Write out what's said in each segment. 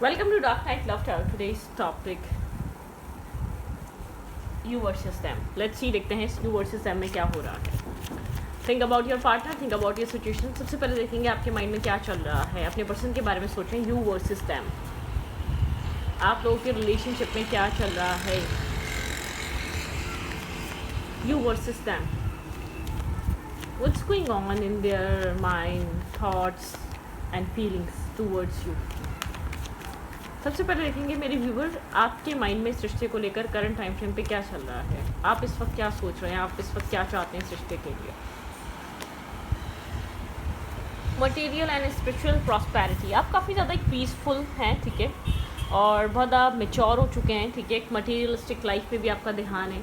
Welcome to Dark Knight Love Tarot. Today's topic you versus them. Let's see देखते हैं you versus them में क्या हो रहा है. Think about your partner, think about your situation. सबसे पहले देखेंगे आपके माइंड में क्या चल रहा है. अपने पर्सन के बारे में सोचें. You versus them. आप लोगों के रिलेशनशिप में क्या चल रहा है. You versus them. What's going on in their mind, thoughts and feelings towards you. सबसे पहले देखेंगे मेरे व्यूवर आपके माइंड में इस रिश्ते को लेकर करंट टाइम फ्रेम पे क्या चल रहा है. आप इस वक्त क्या सोच रहे हैं, आप इस वक्त क्या चाहते हैं इस रिश्ते के लिए. Material and spiritual prosperity. आप काफ़ी ज़्यादा एक पीसफुल हैं, ठीक है, और बहुत आप मेच्योर हो चुके हैं, ठीक है. एक मटेरियलिस्टिक लाइफ पे भी आपका ध्यान है.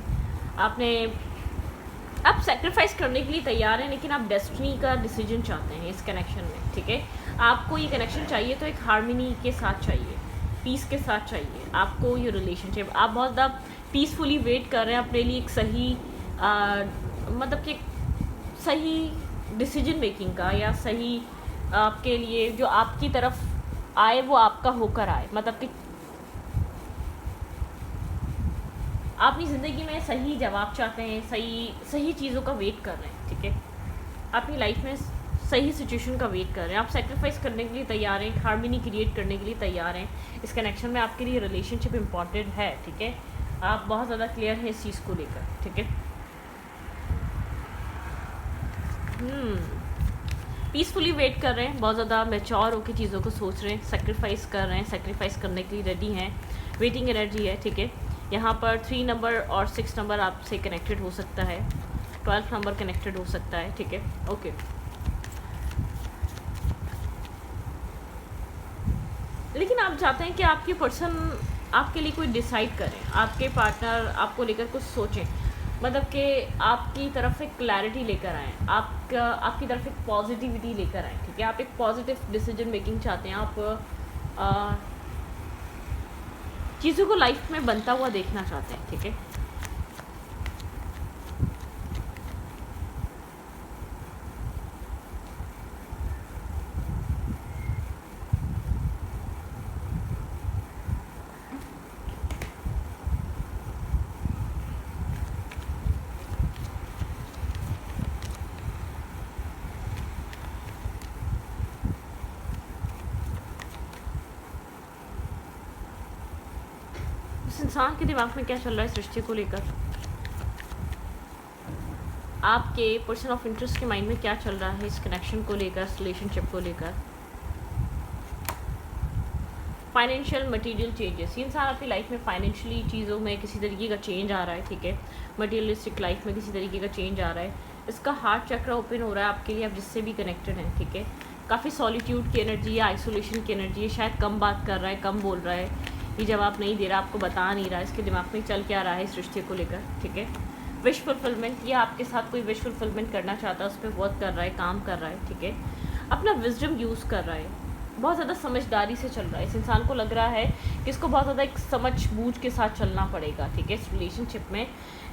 आप सेक्रीफाइस करने के लिए तैयार हैं, लेकिन आप डेस्टिनी का डिसीजन चाहते हैं इस कनेक्शन में, ठीक है. आपको ये कनेक्शन चाहिए तो एक हार्मनी के साथ चाहिए, पीस के साथ चाहिए आपको ये रिलेशनशिप. आप बहुत ज़्यादा पीसफुली वेट कर रहे हैं अपने लिए एक सही मतलब कि सही डिसीजन मेकिंग का, या सही आपके लिए जो आपकी तरफ आए वो आपका होकर आए. मतलब कि आप अपनी ज़िंदगी में सही जवाब चाहते हैं, सही चीज़ों का वेट कर रहे हैं, ठीक है. अपनी लाइफ में सही सिचुएशन का वेट कर रहे हैं. आप सेक्रीफाइस करने के लिए तैयार हैं, हार्मनी क्रिएट करने के लिए तैयार हैं. इस कनेक्शन में आपके लिए रिलेशनशिप इम्पॉर्टेंट है, ठीक है. आप बहुत ज़्यादा क्लियर हैं इस चीज़ को लेकर, ठीक है. पीसफुली वेट कर रहे हैं, बहुत ज़्यादा मैच्योर होकर चीज़ों को सोच रहे हैं, सेक्रीफाइस कर रहे हैं, सेक्रीफाइस करने के लिए रेडी हैं. वेटिंग एनर्जी है, ठीक है. यहाँ पर 3 नंबर और 6 नंबर आपसे कनेक्टेड हो सकता है, 12 नंबर कनेक्टेड हो सकता है, ठीक है. ओके. लेकिन आप चाहते हैं कि आपके पर्सन आपके लिए कोई डिसाइड करें, आपके पार्टनर आपको लेकर कुछ सोचें. मतलब कि आपकी तरफ एक क्लैरिटी लेकर आएँ, आपकी तरफ एक पॉजिटिविटी लेकर आएँ, ठीक है. आप एक पॉजिटिव डिसीजन मेकिंग चाहते हैं. आप चीज़ों को लाइफ में बनता हुआ देखना चाहते हैं, ठीक है. इस इंसान के दिमाग में क्या चल रहा है इस रिश्ते को लेकर. आपके पर्सन ऑफ इंटरेस्ट के माइंड में क्या चल रहा है इस कनेक्शन को लेकर, इस रिलेशनशिप को लेकर. Financial material changes. ये इंसान आपकी लाइफ में फाइनेंशियली चीज़ों में किसी तरीके का चेंज आ रहा है, ठीक है. मटेरियलिस्टिक लाइफ में किसी तरीके का चेंज आ रहा है. इसका हार्ट चक्र ओपन हो रहा है आपके लिए, आप जिससे भी कनेक्टेड हैं, ठीक है. काफ़ी सॉलिट्यूड की एनर्जी है, आइसोलेशन की एनर्जी है. शायद कम बात कर रहा है, कम बोल रहा है, ये जवाब नहीं दे रहा, आपको बता नहीं रहा इसके दिमाग में चल क्या रहा है इस रिश्ते को लेकर, ठीक है. Wish fulfilment. ये आपके साथ कोई विश फुलफिलमेंट करना चाहता है, उस पर वर्क कर रहा है, काम कर रहा है, ठीक है. अपना विजडम यूज़ कर रहा है, बहुत ज़्यादा समझदारी से चल रहा है. इस इंसान को लग रहा है कि इसको बहुत ज़्यादा एक समझ बूझ के साथ चलना पड़ेगा, ठीक है. इस रिलेशनशिप में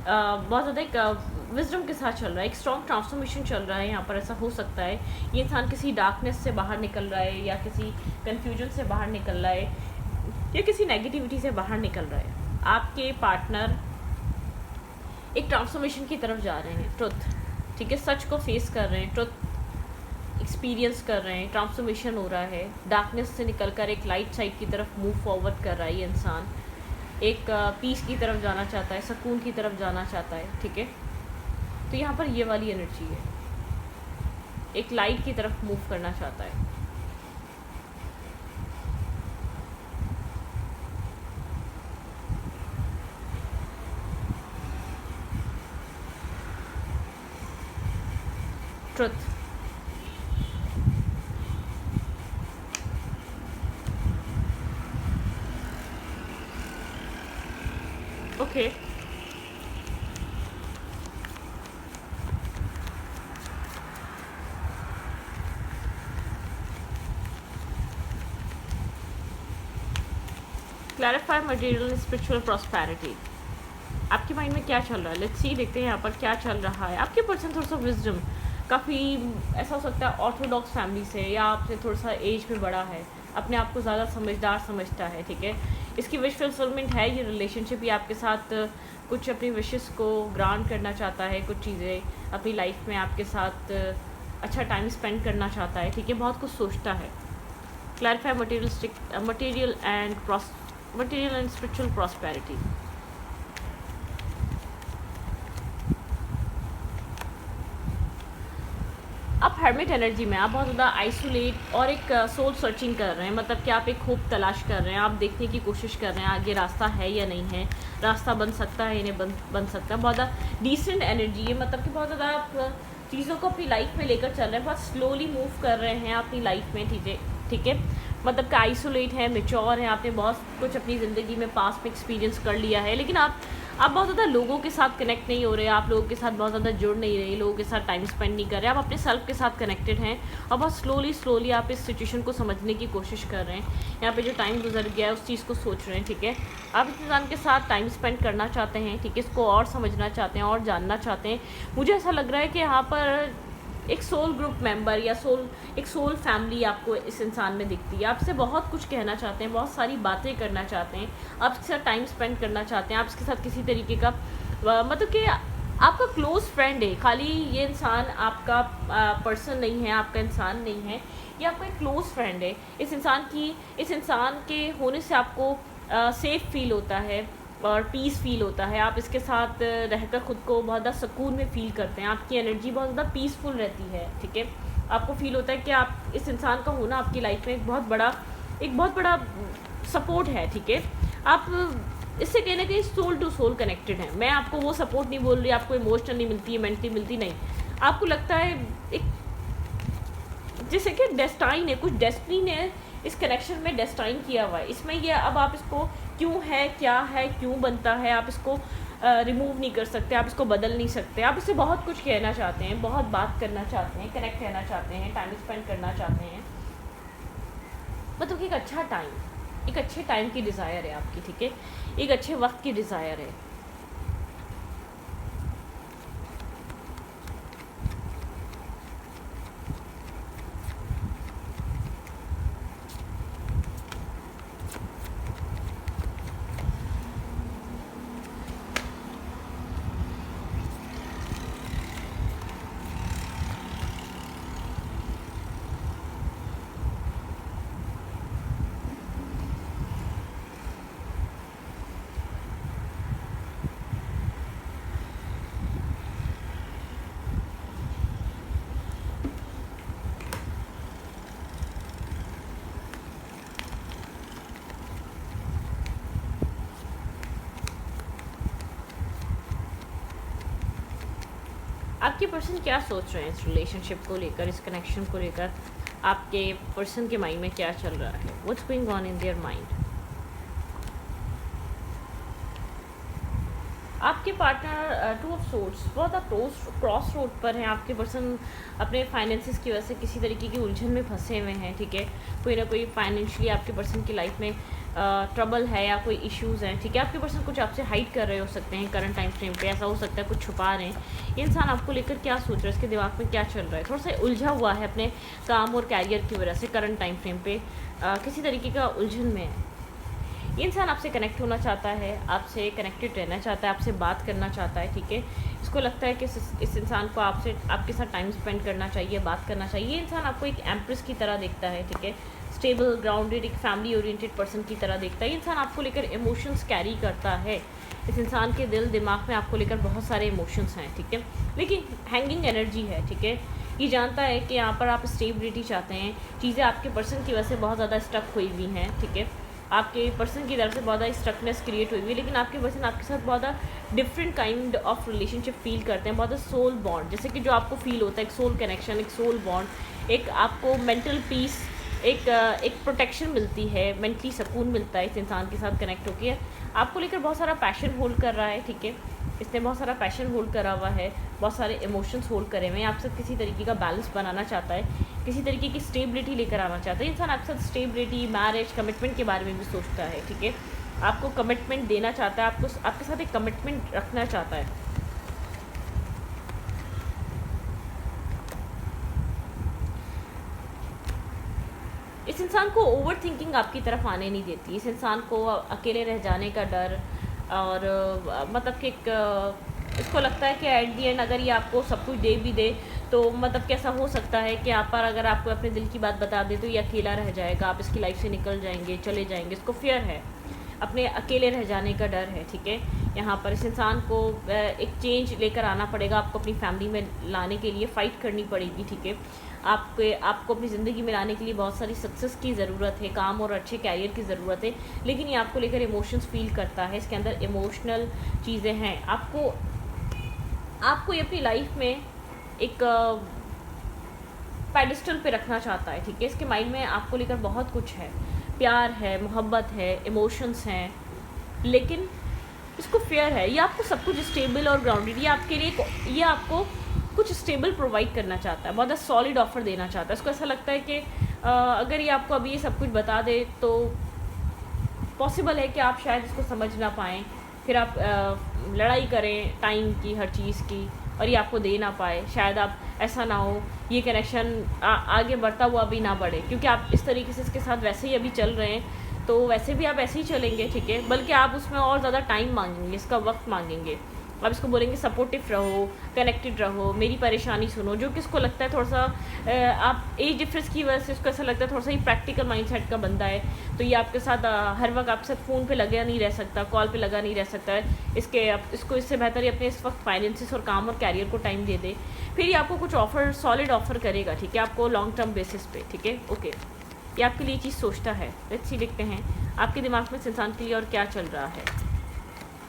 बहुत ज़्यादा एक विजडम के साथ चल रहा है. एक स्ट्रॉन्ग ट्रांसफॉर्मेशन चल रहा है यहाँ पर. ऐसा हो सकता है ये इंसान किसी डार्कनेस से बाहर निकल रहा है, या किसी कन्फ्यूजन से बाहर निकल रहा है, या किसी नेगेटिविटी से बाहर निकल रहा है. आपके पार्टनर एक ट्रांसफॉर्मेशन की तरफ जा रहे हैं, ट्रुथ, ठीक है. सच को फेस कर रहे हैं, ट्रुथ एक्सपीरियंस कर रहे हैं, ट्रांसफॉर्मेशन हो रहा है. डार्कनेस से निकलकर एक लाइट साइड की तरफ मूव फॉरवर्ड कर रहा है ये इंसान. एक पीस की तरफ जाना चाहता है, सुकून की तरफ जाना चाहता है, ठीक है. तो यहाँ पर ये वाली एनर्जी है, एक लाइट की तरफ मूव करना चाहता है. Truth. Okay. Clarify material spiritual prosperity. आपके माइंड में क्या चल रहा है. लेट्स सी, देखते हैं यहाँ पर क्या चल रहा है. आपके पर्सन थोड़ा सा विजडम, काफ़ी ऐसा हो सकता है ऑर्थोडॉक्स फैमिली से, या आपसे थोड़ा सा एज में बड़ा है, अपने आप को ज़्यादा समझदार समझता है, ठीक है। इसकी विश फुलफिलमेंट है ये रिलेशनशिप, ये आपके साथ कुछ अपनी विशेस को ग्रांट करना चाहता है, कुछ चीज़ें अपनी लाइफ में आपके साथ अच्छा टाइम स्पेंड करना चाहता है, ठीक है। बहुत कुछ सोचता है। Clarify material and spiritual prosperity. आप हर्मिट एनर्जी में, आप बहुत ज़्यादा आइसोलेट और एक सोल सर्चिंग कर रहे हैं, मतलब कि आप एक होप तलाश कर रहे हैं, आप देखने की कोशिश कर रहे हैं आगे रास्ता है या नहीं है, रास्ता बन सकता है या नहीं बन सकता। बहुत ज़्यादा डिसेंट एनर्जी है, मतलब कि बहुत ज़्यादा आप चीज़ों को अपनी लाइफ में लेकर चल रहे हैं, बहुत स्लोली मूव कर रहे हैं अपनी लाइफ में, ठीक है। मतलब कि आइसोलेट है, मेच्योर है, आपने बहुत कुछ अपनी ज़िंदगी में पास्ट में एक्सपीरियंस कर लिया है, लेकिन आप बहुत ज़्यादा लोगों के साथ कनेक्ट नहीं हो रहे, आप लोगों के साथ बहुत ज़्यादा जुड़ नहीं रहे, लोगों के साथ टाइम स्पेंड नहीं कर रहे, आप अपने सेल्फ के साथ कनेक्टेड हैं और बहुत स्लोली आप इस सिचुएशन को समझने की कोशिश कर रहे हैं। यहाँ पे जो टाइम गुजर गया है उस चीज़ को सोच रहे हैं, ठीक है। आप इस इंसान के साथ टाइम स्पेंड करना चाहते हैं, ठीक है, इसको और समझना चाहते हैं और जानना चाहते हैं। मुझे ऐसा लग रहा है कि यहाँ पर एक सोल ग्रुप मेंबर या एक सोल फैमिली आपको इस इंसान में दिखती है। आपसे बहुत कुछ कहना चाहते हैं, बहुत सारी बातें करना चाहते हैं, आपके साथ टाइम स्पेंड करना चाहते हैं, आपके साथ किसी तरीके का मतलब कि आपका क्लोज फ्रेंड है। खाली ये इंसान आपका पर्सन नहीं है, आपका इंसान नहीं है, ये आपका एक क्लोज फ्रेंड है। इस इंसान के होने से आपको सेफ फील होता है और पीस फील होता है। आप इसके साथ रहकर ख़ुद को बहुत ज़्यादा सुकून में फ़ील करते हैं, आपकी एनर्जी बहुत ज़्यादा पीसफुल रहती है, ठीक है। आपको फ़ील होता है कि आप इस इंसान का होना आपकी लाइफ में एक बहुत बड़ा सपोर्ट है, ठीक है। आप इससे कहीं ना कहीं सोल टू सोल कनेक्टेड हैं। मैं आपको वो सपोर्ट नहीं बोल रही, आपको इमोशनली मिलती है, मेंटली मिलती नहीं, आपको लगता है एक जैसे कि डेस्टाइन है, कुछ डेस्टिनी ने इस कनेक्शन में डेस्टाइन किया हुआ है। इसमें ये अब आप इसको क्यों है, क्या है, क्यों बनता है, आप इसको रिमूव नहीं कर सकते, आप इसको बदल नहीं सकते। आप इससे बहुत कुछ कहना चाहते हैं, बहुत बात करना चाहते हैं, कनेक्ट रहना चाहते हैं, टाइम स्पेंड करना चाहते हैं, मतलब कि एक अच्छे टाइम की डिज़ायर है आपकी, ठीक है, एक अच्छे वक्त की डिज़ायर है। आपके पर्सन क्या सोच रहे हैं इस रिलेशनशिप को लेकर, इस कनेक्शन को लेकर, आपके पर्सन के माइंड में क्या चल रहा है, what's going on in their mind. आपके पार्टनर टू ऑफ सोर्ड्स बहुत क्रॉस रोड पर हैं। आपके पर्सन अपने फाइनेंसिस की वजह से किसी तरीके की उलझन में फंसे हुए हैं, ठीक है। कोई ना कोई फाइनेंशियली आपके पर्सन की लाइफ में ट्रबल है या कोई इश्यूज़ हैं, ठीक है। आपके पर्सन कुछ आपसे हाइड कर रहे हो सकते हैं करंट टाइम फ्रेम पे, ऐसा हो सकता है कुछ छुपा रहे हैं। ये इंसान आपको लेकर क्या सोच रहा है, इसके दिमाग में क्या चल रहा है, थोड़ा सा उलझा हुआ है अपने काम और कैरियर की वजह से, करंट टाइम फ्रेम पे किसी तरीके का उलझन में है। ये इंसान आपसे कनेक्ट होना चाहता है, आपसे कनेक्टेड रहना चाहता है, आपसे बात करना चाहता है, ठीक है। इसको लगता है कि इस इंसान को आपके साथ टाइम स्पेंड करना चाहिए, बात करना चाहिए। ये इंसान आपको एक एम्प्रेस की तरह देखता है, ठीक है, स्टेबल ग्राउंडेड एक फैमिली ओरिएंटेड पर्सन की तरह देखता है। ये इंसान आपको लेकर इमोशंस कैरी करता है। इस इंसान के दिल दिमाग में आपको लेकर बहुत सारे इमोशंस हैं, ठीक है, लेकिन हैंगिंग एनर्जी है, ठीक है। ये जानता है कि यहाँ पर आप स्टेबिलिटी चाहते हैं, चीज़ें आपके पर्सन की वजह से बहुत ज़्यादा स्टक हुई हुई हैं, ठीक है। आपके पर्सन की तरफ से बहुत ज़्यादा स्ट्रकनेस क्रिएट हुई हुई है, लेकिन आपके पर्सन आपके साथ बहुत ज़्यादा different kind of relationship feel करते हैं, बहुत ज़्यादा सोल बॉन्ड, जैसे कि जो आपको फील होता है, एक सोल कनेक्शन, एक सोल बॉन्ड, एक आपको मेंटल पीस, एक प्रोटेक्शन मिलती है, मेंटली सुकून मिलता है इस इंसान के साथ कनेक्ट होकर। आपको लेकर बहुत सारा पैशन होल्ड कर रहा है, ठीक है, इसने बहुत सारा पैशन होल्ड करा हुआ है, बहुत सारे इमोशंस होल्ड करे हुए हैं। आपसे किसी तरीके का बैलेंस बनाना चाहता है, किसी तरीके की स्टेबिलिटी लेकर आना चाहता है। इंसान आपके साथ स्टेबिलिटी, मैरिज, कमिटमेंट के बारे में भी सोचता है, ठीक है, आपको कमिटमेंट देना चाहता है, आपके साथ एक कमिटमेंट रखना चाहता है। इस इंसान को ओवर थिंकिंग आपकी तरफ आने नहीं देती, इस इंसान को अकेले रह जाने का डर, और मतलब कि इसको लगता है कि एट दी एंड अगर ये आपको सब कुछ दे भी दे तो मतलब कैसा हो सकता है कि आप पर अगर आपको अपने दिल की बात बता दे तो ये अकेला रह जाएगा, आप इसकी लाइफ से निकल जाएंगे, चले जाएंगे। इसको फियर है, अपने अकेले रह जाने का डर है, ठीक है। यहाँ पर इस इंसान को एक चेंज लेकर आना पड़ेगा, आपको अपनी फैमिली में लाने के लिए फ़ाइट करनी पड़ेगी, ठीक है। आपको अपनी ज़िंदगी में लाने के लिए बहुत सारी सक्सेस की ज़रूरत है, काम और अच्छे कैरियर की ज़रूरत है, लेकिन ये आपको लेकर इमोशंस फील करता है, इसके अंदर इमोशनल चीज़ें हैं। आपको ये अपनी लाइफ में एक पेडिस्टल पे रखना चाहता है, ठीक है। इसके माइंड में आपको लेकर बहुत कुछ है, प्यार है, मोहब्बत है, इमोशंस हैं, लेकिन इसको फेयर है। ये आपको सब कुछ स्टेबल और ग्राउंडेड, ये आपको कुछ स्टेबल प्रोवाइड करना चाहता है, बहुत सॉलिड ऑफर देना चाहता है। इसको ऐसा लगता है कि अगर ये आपको अभी ये सब कुछ बता दे तो पॉसिबल है कि आप शायद इसको समझ ना पाएँ, फिर आप लड़ाई करें टाइम की, हर चीज़ की, और ये आपको दे ना पाए। शायद आप ऐसा ना हो, ये कनेक्शन आगे बढ़ता हुआ भी ना बढ़े, क्योंकि आप इस तरीके से इसके साथ वैसे ही अभी चल रहे हैं, तो वैसे भी आप ऐसे ही चलेंगे, ठीक है। बल्कि आप उसमें और ज़्यादा टाइम मांगेंगे, इसका वक्त मांगेंगे। आप इसको बोलेंगे सपोर्टिव रहो, कनेक्टेड रहो, मेरी परेशानी सुनो, जो कि इसको लगता है थोड़ा सा आप एज डिफरेंस की वजह से इसको ऐसा लगता है थोड़ा सा ही प्रैक्टिकल माइंडसेट का बंदा है, तो ये आपके साथ हर वक्त आपके साथ फ़ोन पे लगा नहीं रह सकता, कॉल पे लगा नहीं रह सकता है। इसको इससे बेहतर ही अपने इस वक्त फाइनेंसिस और काम और कैरियर को टाइम दे दे, फिर ये आपको कुछ ऑफर, सॉलिड ऑफर करेगा, ठीक है, आपको लॉन्ग टर्म बेसिस पे, ठीक है। ओके, ये आपके लिए चीज़ सोचता है। लेट्स सी, देखते हैं आपके दिमाग में इस इंसान के लिए और क्या चल रहा है।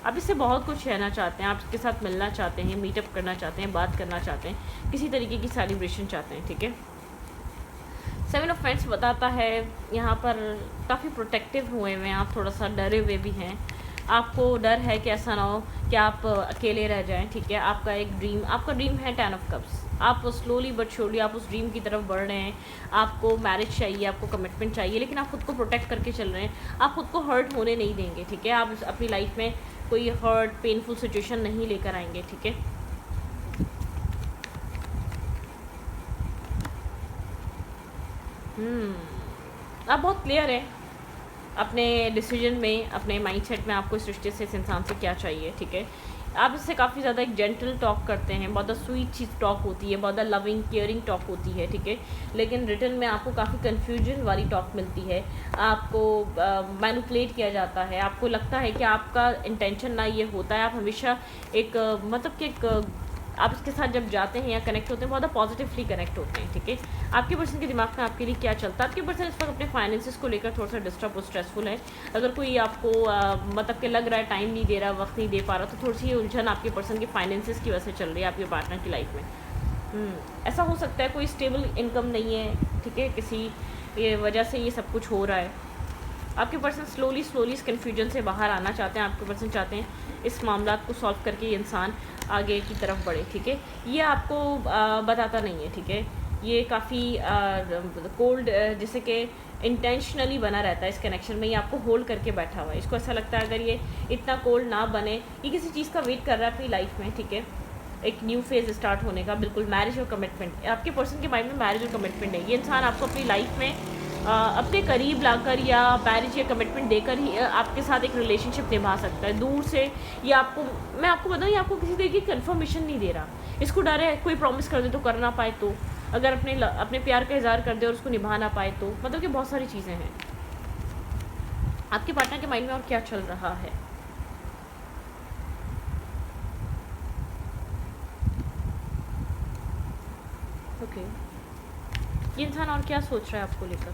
आप इससे बहुत कुछ कहना चाहते हैं, आप इसके साथ मिलना चाहते हैं, मीटअप करना चाहते हैं, बात करना चाहते हैं, किसी तरीके की सेलिब्रेशन चाहते हैं, ठीक है। 7 ऑफ पेंट्स बताता है यहाँ पर काफ़ी प्रोटेक्टिव हुए हुए हैं आप, थोड़ा सा डरे हुए भी हैं। आपको डर है कि ऐसा ना हो कि आप अकेले रह जाएं, ठीक है। आपका ड्रीम है 10 ऑफ कप्स। आप स्लोली बट श्योरली आप उस ड्रीम की तरफ बढ़ रहे हैं। आपको मैरिज चाहिए, आपको कमिटमेंट चाहिए, लेकिन आप खुद को प्रोटेक्ट करके चल रहे हैं। आप खुद को हर्ट होने नहीं देंगे, ठीक है। आप अपनी लाइफ में कोई हर्ट, पेनफुल सिचुएशन नहीं लेकर आएंगे, ठीक है। आप बहुत क्लियर है अपने डिसीजन में, अपने माइंडसेट में, आपको इस रिश्ते से, इस इंसान से क्या चाहिए, ठीक है। आप इससे काफ़ी ज़्यादा एक जेंटल टॉक करते हैं, बहुत स्वीट चीज़ टॉक होती है, बहुत लविंग केयरिंग टॉक होती है, ठीक है। लेकिन रिटर्न में आपको काफ़ी कन्फ्यूजन वाली टॉक मिलती है, आपको मैनिपुलेट किया जाता है, आपको लगता है कि आपका इंटेंशन ना ये होता है। आप हमेशा एक मतलब कि एक आप इसके साथ जब जाते हैं या कनेक्ट होते हैं, बहुत पॉजिटिवली कनेक्ट होते हैं, ठीक है। आपके पर्सन के दिमाग में आपके लिए क्या चलता है? आपके पर्सन इस वक्त अपने फाइनेंसिस को लेकर थोड़ा सा डिस्टर्ब और स्ट्रेसफुल है। अगर कोई आपको मतलब कि लग रहा है टाइम नहीं दे रहा, वक्त नहीं दे पा रहा, तो थोड़ी सी उलझन आपके पर्सन के फाइनेंसिस की वजह से चल रही है आपके पार्टनर की लाइफ में। ऐसा हो सकता है कोई स्टेबल इनकम नहीं है, ठीक है, किसी वजह से ये सब कुछ हो रहा है। आपके पर्सन स्लोली इस कन्फ्यूजन से बाहर आना चाहते हैं। आपके पर्सन चाहते हैं इस मामला को सॉल्व करके ये इंसान आगे की तरफ बढ़े, ठीक है। ये आपको बताता नहीं है, ठीक है। ये काफ़ी कोल्ड, जैसे कि इंटेंशनली बना रहता है इस कनेक्शन में, ये आपको होल्ड करके बैठा हुआ है। इसको ऐसा लगता है अगर ये इतना कोल्ड ना बने, ये किसी चीज़ का वेट कर रहा है अपनी लाइफ में, ठीक है, एक न्यू फेज़ स्टार्ट होने का। बिल्कुल मैरिज और कमिटमेंट, आपके पर्सन के माइंड में मैरिज और कमिटमेंट है। ये इंसान आपको अपनी लाइफ में अपने करीब लाकर या मैरिज या कमिटमेंट देकर ही आपके साथ एक रिलेशनशिप निभा सकता है। दूर से ये आपको, मैं आपको बताऊँ, ये आपको किसी तरीके की कन्फर्मेशन नहीं दे रहा। इसको डर है कोई प्रॉमिस कर दे तो कर ना पाए, तो अगर अपने प्यार का इजहार कर दे और उसको निभा ना पाए तो, मतलब कि बहुत सारी चीज़ें हैं। आपके पार्टनर के माइंड में और क्या चल रहा है? ओके, ये इंसान और क्या सोच रहा है आपको लेकर?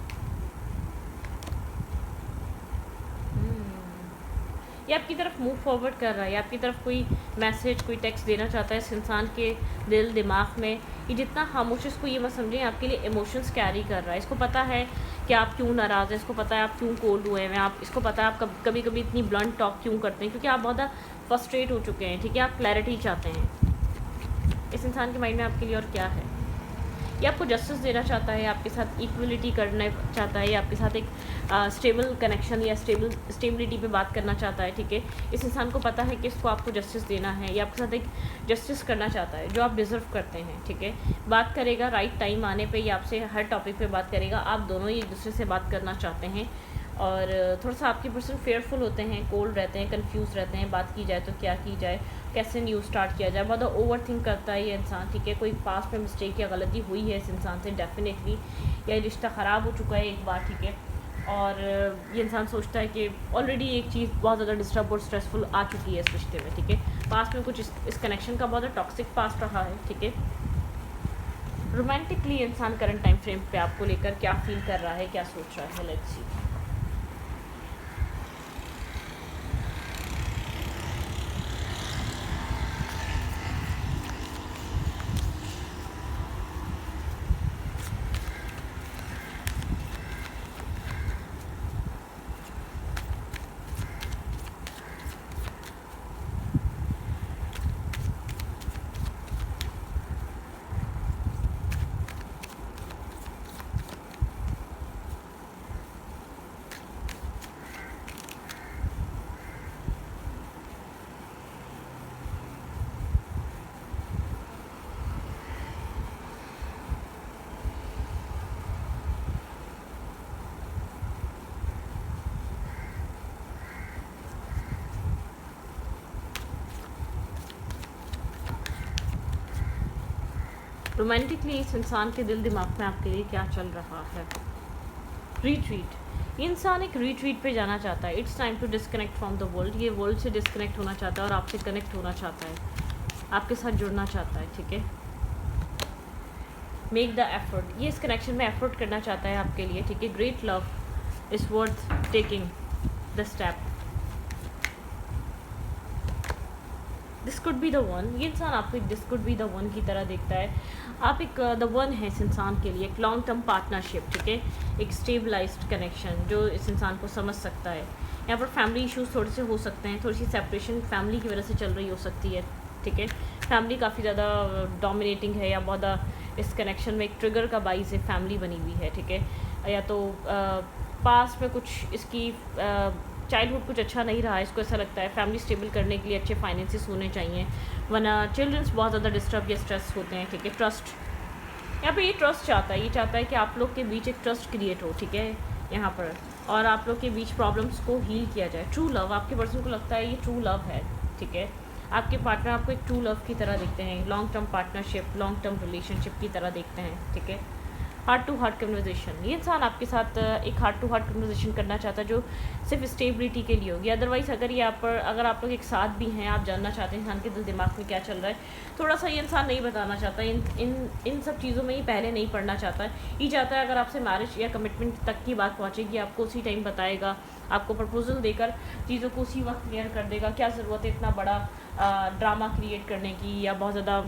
ये आपकी तरफ मूव फॉरवर्ड कर रहा है, आपकी तरफ कोई मैसेज, कोई टेक्स्ट देना चाहता है। इस इंसान के दिल दिमाग में ये जितना खामोश, इसको ये मत समझें आपके लिए इमोशंस कैरी कर रहा है। इसको पता है कि आप क्यों नाराज़ हैं, इसको पता है आप क्यों कोल्ड हुए हैं, इसको पता है आप कभी कभी इतनी ब्लंट टॉक क्यों करते हैं, क्योंकि आप बहुत फ्रस्ट्रेट हो चुके हैं, ठीक है। आप क्लैरिटी चाहते हैं। इस इंसान के माइंड में आपके लिए और क्या है? ये आपको जस्टिस देना चाहता है, आपके साथ इक्वलिटी करना चाहता है, या आपके साथ एक स्टेबल कनेक्शन या स्टेबिलिटी पे बात करना चाहता है, ठीक है। इस इंसान को पता है कि इसको आपको जस्टिस देना है, या आपके साथ एक जस्टिस करना चाहता है जो आप डिज़र्व करते हैं, ठीक है। बात करेगा राइट टाइम आने पे, या आपसे हर टॉपिक पे बात करेगा। आप दोनों ही एक दूसरे से बात करना चाहते हैं, और थोड़ा सा आपके पर्सन फेयरफुल होते हैं, कोल्ड रहते हैं, कंफ्यूज रहते हैं, बात की जाए तो क्या की जाए, कैसे न्यू स्टार्ट किया जाए। बहुत ओवर थिंक करता है ये इंसान, ठीक है। कोई पास में मिस्टेक या गलती हुई है इस इंसान से डेफिनेटली, या रिश्ता ख़राब हो चुका है एक बार, ठीक है। और ये इंसान सोचता है कि ऑलरेडी एक चीज़ बहुत ज़्यादा डिस्टर्ब और स्ट्रेसफुल आ चुकी है इस रिश्ते में, ठीक है। पास में कुछ इस कनेक्शन का बहुत टॉक्सिक पास रहा है, ठीक है। रोमांटिकली इंसान करंट टाइम फ्रेम पे आपको लेकर क्या फील कर रहा है, क्या सोच रहा है, लेट्स सी। रोमांटिकली इस इंसान के दिल दिमाग में आपके लिए क्या चल रहा है। रिट्रीट, ये इंसान एक रिट्रीट पे जाना चाहता है। It's time to disconnect from the world. ये वर्ल्ड से डिस्कनेक्ट होना चाहता है और आपसे कनेक्ट होना चाहता है, आपके साथ जुड़ना चाहता है, ठीक है। मेक द एफर्ट, ये इस कनेक्शन में एफर्ट करना चाहता है आपके लिए, ठीक है। Great love is worth taking the step. This could be the one, ये इंसान आपको एक this could be the one की तरह देखता है। आप एक द वन है इस इंसान के लिए, एक लॉन्ग टर्म पार्टनरशिप, ठीक है। एक स्टेबलाइज्ड कनेक्शन जो इस इंसान को समझ सकता है। यहाँ पर फैमिली इश्यूज थोड़े से हो सकते हैं, थोड़ी सी सेपरेशन फैमिली की वजह से चल रही हो सकती है, ठीक है। फैमिली काफ़ी ज़्यादा डोमिनेटिंग है, या बहुत इस कनेक्शन में एक ट्रिगर का बाइस है, फैमिली बनी हुई है, ठीक है। या तो पास में कुछ इसकी चाइल्डहुड कुछ अच्छा नहीं रहा है, इसको ऐसा लगता है फैमिली स्टेबल करने के लिए अच्छे फाइनेंसेस होने चाहिए, वरना चिल्ड्रंस बहुत ज़्यादा डिस्टर्ब या स्ट्रेस होते हैं, ठीक है। ट्रस्ट, यहाँ पे ये ट्रस्ट चाहता है, ये चाहता है कि आप लोग के बीच एक ट्रस्ट क्रिएट हो, ठीक है, यहाँ पर, और आप लोग के बीच प्रॉब्लम्स को हील किया जाए। ट्रू लव, आपके पर्सन को लगता है ये ट्रू लव है, ठीक है। आपके पार्टनर आपको एक ट्रू लव की तरह देखते हैं, long term partnership, long term relationship की तरह देखते हैं, ठीक है। हार्ट टू हार्ट कन्वर्सेशन, ये इंसान आपके साथ एक हार्ट टू हार्ट कन्वर्सेशन करना चाहता है जो सिर्फ स्टेबिलिटी के लिए होगी। अदरवाइज़ अगर आप लोग एक साथ भी हैं, आप जानना चाहते हैं इंसान के दिल दिमाग में क्या चल रहा है, थोड़ा सा ये इंसान नहीं बताना चाहता, इन सब चीज़ों में ही पहले नहीं पढ़ना चाहता है। ये चाहता है अगर आपसे मैरिज या कमिटमेंट तक की बात पहुँचेगी, आपको उसी टाइम बताएगा, आपको प्रपोजल देकर चीज़ों को उसी वक्त क्लियर कर देगा। क्या ज़रूरत है इतना बड़ा ड्रामा क्रिएट करने की, या बहुत ज़्यादा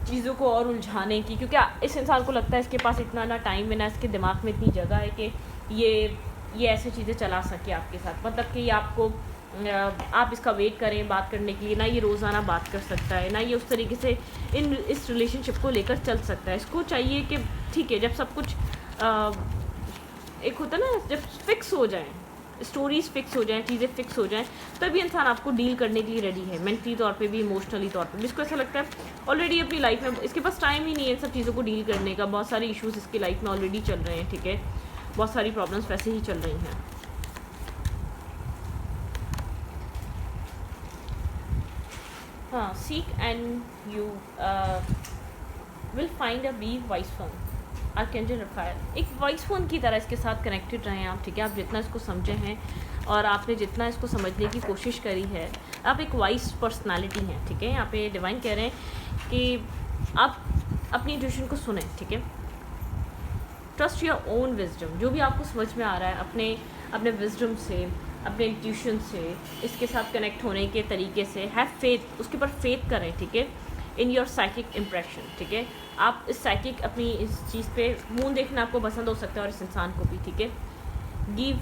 चीज़ों को और उलझाने की, क्योंकि इस इंसान को लगता है इसके पास इतना ना टाइम है, ना इसके दिमाग में इतनी जगह है कि ये ऐसी चीज़ें चला सके आपके साथ। मतलब कि आप इसका वेट करें बात करने के लिए, ना ये रोज़ाना बात कर सकता है, ना ये उस तरीके से इस रिलेशनशिप को लेकर चल सकता है। इसको चाहिए कि ठीक है, जब सब कुछ एक होता है ना, जब फिक्स हो जाए, स्टोरीज फिक्स हो जाएं, चीज़ें फिक्स हो जाएं, तभी इंसान आपको डील करने के लिए रेडी है, मेंटली तौर पे भी, इमोशनली तौर पे भी। इसको ऐसा लगता है ऑलरेडी अपनी लाइफ में इसके पास टाइम ही नहीं है इन सब चीज़ों को डील करने का। बहुत सारे इश्यूज इसकी लाइफ में ऑलरेडी चल रहे हैं, ठीक है। बहुत सारी प्रॉब्लम्स वैसे ही चल रही हैं। हाँ, seek and you will find a be vice phone. Archangel Raphael, एक वॉइस फ़ोन की तरह इसके साथ कनेक्टेड रहें आप, ठीक है। आप जितना इसको समझे हैं और आपने जितना इसको समझने की कोशिश करी है, आप एक वॉइस पर्सनालिटी हैं, ठीक है। यहाँ पे डिवाइन कह रहे हैं कि आप अपनी इंट्यूशन को सुने, ठीक है। ट्रस्ट योर ओन विजडम, जो भी आपको समझ में आ रहा है अपने विजडम से, अपने इंट्यूशन से, इसके साथ कनेक्ट होने के तरीके से हैव फेथ, उसके ऊपर फेथ करें, ठीक है। इन योर साइकिक इम्प्रेशन, ठीक है। आप इस साइकिक अपनी इस चीज़ पे मून देखना आपको पसंद हो सकता है, और इस इंसान को भी, ठीक है। Give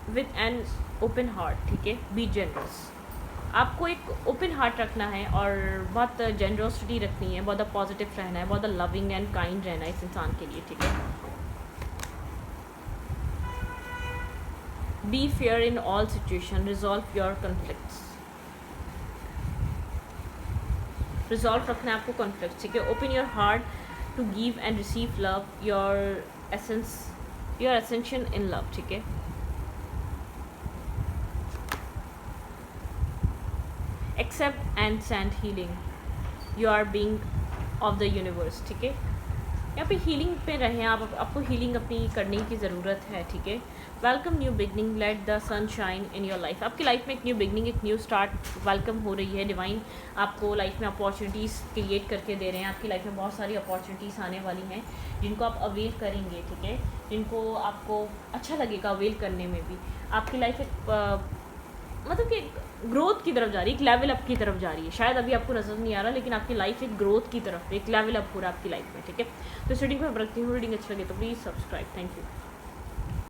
with an open heart, ठीक है। बी जनरस, आपको एक ओपन हार्ट रखना है और बहुत जेनरोसिटी रखनी है, बहुत पॉजिटिव रहना है, बहुत लविंग एंड काइंड रहना है इस इंसान के लिए, ठीक है। Be fair in all situation, resolve your conflicts, resolve रखना है आपको कॉन्फ्लिक्ट, ठीक है। Open your heart to give and receive love, your essential in love, ठीक है। Accept and send healing, you are being of the universe, ठीक है। यहाँ पे हीलिंग पे रहें आप, आपको हीलिंग अपनी करने की ज़रूरत है, ठीक है। Welcome new beginning, let the sun shine in your life, आपकी लाइफ में एक न्यू बिगनिंग, एक न्यू स्टार्ट वेलकम हो रही है। डिवाइन आपको लाइफ में अपॉर्चुनिटीज़ क्रिएट करके दे रहे हैं, आपकी लाइफ में बहुत सारी अपॉर्चुनिटीज़ आने वाली हैं जिनको आप अवेल करेंगे, ठीक है, जिनको आपको अच्छा लगेगा अवेल करने में भी। आपकी लाइफ एक मतलब कि ग्रोथ की तरफ जा रही है, एक लेवल अप की तरफ जा रही है। शायद अभी आपको नजर नहीं आ रहा, लेकिन आपकी लाइफ एक ग्रोथ की तरफ, एक लेवल अप हो रहा है आपकी लाइफ में, ठीक है। तो इस रीडिंग को मैं रखती हूँ, रीडिंग अच्छी लगे तो प्लीज़ सब्सक्राइब, थैंक यू।